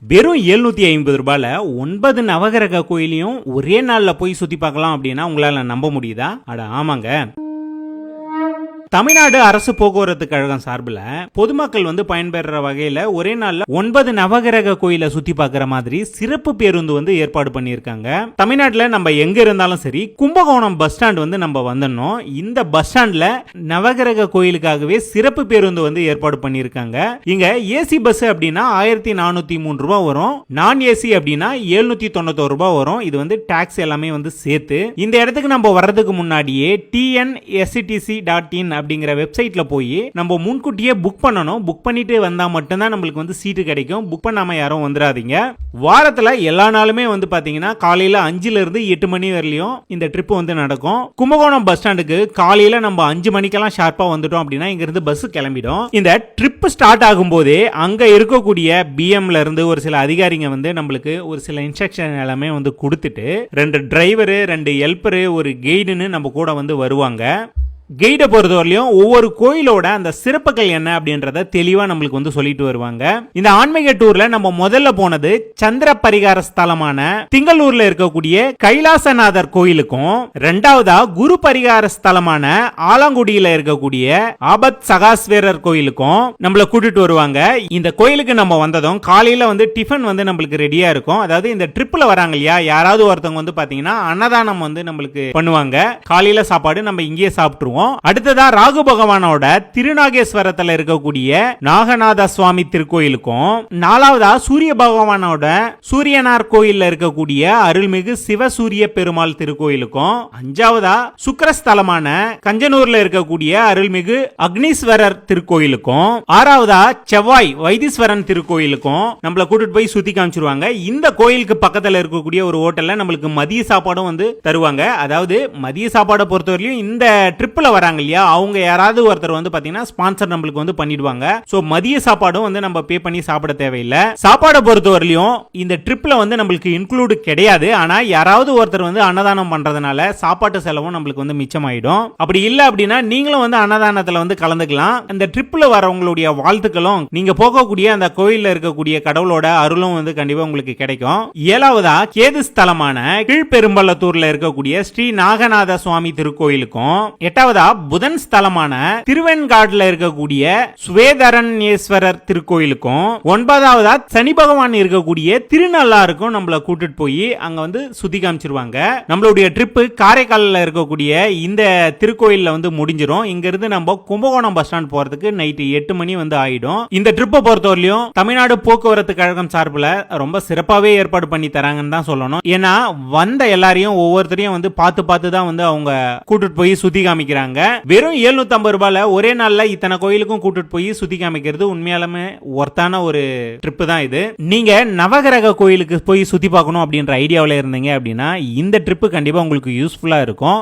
வெறும் 750 ரூபாயில 9 நவகிரக கோயிலையும் ஒரே நாள்ல போய் சுத்தி பார்க்கலாம் அப்படின்னா உங்களால நம்ப முடியுதா? அட ஆமாங்க. தமிழ்நாடு அரசு போக்குவரத்து கழகம் சார்பில் பொதுமக்கள் பயன்பெற வகையில ஒரே நாள்ல 9 நவகிரக கோயிலை சுத்தி பார்க்கிற மாதிரி சிறப்பு பேருந்து ஏற்பாடு பண்ணியிருக்காங்க. தமிழ்நாட்டுல நம்ம எங்க இருந்தாலும் சரி, கும்பகோணம் பஸ் ஸ்டாண்ட் நம்ம வந்துடணும். இந்த பஸ் ஸ்டாண்ட்ல நவகிரக கோயிலுக்காகவே சிறப்பு பேருந்து ஏற்பாடு பண்ணியிருக்காங்க. இங்க ஏசி பஸ் அப்படின்னா 1403 ரூபாய் வரும், நான் ஏசி அப்படின்னா 791 ரூபாய் வரும். இது டாக்ஸ் எல்லாமே சேர்த்து. இந்த இடத்துக்கு நம்ம வர்றதுக்கு முன்னாடியே tnsctc.in அப்படிங்கிற வெப்சைட்ல போய் நம்ம முன்கூட்டியே புக் பண்ணணும். புக் பண்ணிட்டு வந்தா மட்டும்தான் நம்மளுக்கு சீட்டு கிடைக்கும். புக் பண்ணாம யாரும் வந்துடாதீங்க. வாரத்துல எல்லா நாளுமே பாத்தீங்கன்னா காலையில 5ல இருந்து 8 மணி வரையிலும் இந்த ட்ரிப் நடக்கும். கும்பகோணம் பஸ் ஸ்டாண்டுக்கு காலையில நம்ம 5 மணிக்கெல்லாம் ஷார்ப்பா வந்துட்டோம் அப்படின்னா இங்க இருந்து பஸ் கிளம்பிடும். இந்த ட்ரிப் ஸ்டார்ட் ஆகும் போதே அங்க இருக்கக்கூடிய பிஎம்ல இருந்து ஒரு சில அதிகாரிங்க நம்மளுக்கு ஒரு சில இன்ஸ்ட்ரக்ஷன் எல்லாமே கொடுத்துட்டு 2 டிரைவர் 2 ஹெல்பர் ஒரு கைடுன்னு நம்ம கூட வருவாங்க. கைடை பொறுத்தவரையிலும் ஒவ்வொரு கோயிலோட அந்த சிறப்புகள் என்ன அப்படின்றத தெளிவா நம்மளுக்கு சொல்லிட்டு வருவாங்க. இந்த ஆன்மீக டூர்ல நம்ம முதல்ல போனது சந்திர பரிகார ஸ்தலமான திங்களூர்ல இருக்கக்கூடிய கைலாசநாதர் கோயிலுக்கும், இரண்டாவதா குரு பரிகார ஸ்தலமான ஆலங்குடியில இருக்கக்கூடிய ஆபத் சகாஸ்வேரர் கோயிலுக்கும் நம்மள கூட்டிட்டு வருவாங்க. இந்த கோயிலுக்கு நம்ம வந்ததும் காலையில டிஃபன் நம்மளுக்கு ரெடியா இருக்கும். அதாவது இந்த ட்ரிப்ல வராங்க இல்லையா, யாராவது ஒருத்தவங்க பாத்தீங்கன்னா அன்னதானம் நம்மளுக்கு பண்ணுவாங்க. காலையில சாப்பாடு நம்ம இங்கேயே சாப்பிட்டுருவோம். அடுத்ததா ராகு பகவானோட திருநாகேஸ்வரத்துல இருக்கக்கூடிய நாகநாத சுவாமி திருக்கோயிலுக்கும், நாலாவதா சூரிய பகவானோட சூரியனார் கோயில்ல இருக்கக்கூடிய அருள்மிகு சிவசூரிய பெருமாள் திருக்கோயிலுக்கும், அஞ்சாவதா சுக்கிரஸ்தலமான கஞ்சனூர்ல இருக்கக்கூடிய அருள்மிகு அக்னீஸ்வரர் திருக்கோயிலுக்கும், ஆறாவதா செவ்வாய் வைத்தீஸ்வரன் திருக்கோயிலுக்கும் நம்மள கூட்டிட்டு போய் சுத்தி காமிச்சிருவாங்க. இந்த கோயிலுக்கு பக்கத்துல இருக்கக்கூடிய ஒரு ஹோட்டல்ல நம்மளுக்கு மதிய சாப்பாடும் தருவாங்க. அதாவது மதிய சாப்பாடை பொறுத்தவரையிலும் இந்த ட்ரிப்ல வராங்க இல்லையா, அவங்க யாராவது ஒருத்தர் பாத்தீங்கன்னா ஸ்பான்சர் நம்மளுக்கு பண்ணிடுவாங்க. சோ மதிய சாப்பாடும் நம்ம பே பண்ணி சாப்பிட தேவையில்லை. சாப்பாடை பொறுத்தவரையிலும் இந்த ட்ரிப்ல நம்மளுக்கு இன்க்ளூட் கிடையாது. ஆனா யாராவது ஒருத்தர் அன்னதானம் பண்றதுனால சாப்பாட்டு செலவும் நம்மளுக்கு மிச்சமாயிடும். அப்படி இல்ல அப்படின்னா நீங்களும் அன்னதானத்துல கலந்துக்கலாம். இந்த ட்ரிப்ல வரவங்களுடைய வாழ்த்துக்களும் நீங்க போகக்கூடிய அந்த கோயில்ல இருக்கக்கூடிய கடவுளோட அருளும் கண்டிப்பா உங்களுக்கு கிடைக்கும். ஏழாவதா கேது ஸ்தலமான கீழ்பெரும்பள்ளத்தூர்ல இருக்கக்கூடிய ஸ்ரீ நாகநாத சுவாமி திருக்கோயிலுக்கும், எட்டாவதா புதன் ஸ்தலமான திருவெண்காடுல இருக்கக்கூடிய சுவேதரண்யேஸ்வரர் திருக்கோயிலுக்கும், ஒன்பதாவதா சனி பகவான் இருக்கக்கூடிய திருநள்ளாருக்கும் நம்மள கூட்டிட்டு போய் அங்க சுத்தி காமிச்சிருவாங்க. நம்மளுடைய ட்ரிப் காரைக்கால்ல இருக்கக்கூடிய இந்த திருக்கோயில்ல முடிஞ்சிரும். இங்க இருந்து நம்ம கும்பகோணம் பஸ் ஸ்டாண்ட் போறதுக்கு நைட் 8 மணி ஆயிடும். இந்த ட்ரிப்பை பொறுத்தவரையிலும் தமிழ்நாடு போக்குவரத்து கழகம் சார்பில் ரொம்ப சிறப்பாவே ஏற்பாடு பண்ணி தராங்கன்னு தான் சொல்லணும். ஏன்னா வந்த எல்லாரையும் ஒவ்வொருத்தரையும் பார்த்து தான் அவங்க கூட்டிட்டு போய் சுத்தி காமிக்கிறாங்க. வெறும் 750 ரூபாயில ஒரே நாள்ல இத்தனை கோயிலுக்கும் கூட்டிட்டு போய் சுத்தி காமிக்கிறது உண்மையாலுமே ஒர்த்தான ஒரு ட்ரிப் தான் இது. நீங்க நவகிரக கோயிலுக்கு போய் சுத்தி பார்க்கணும் அப்படின்ற ஐடியாவில் இருந்தீங்க அப்படின்னா இந்த ட்ரிப் கண்டிப்பா உங்களுக்கு யூஸ்ஃபுல்லா இருக்கும்.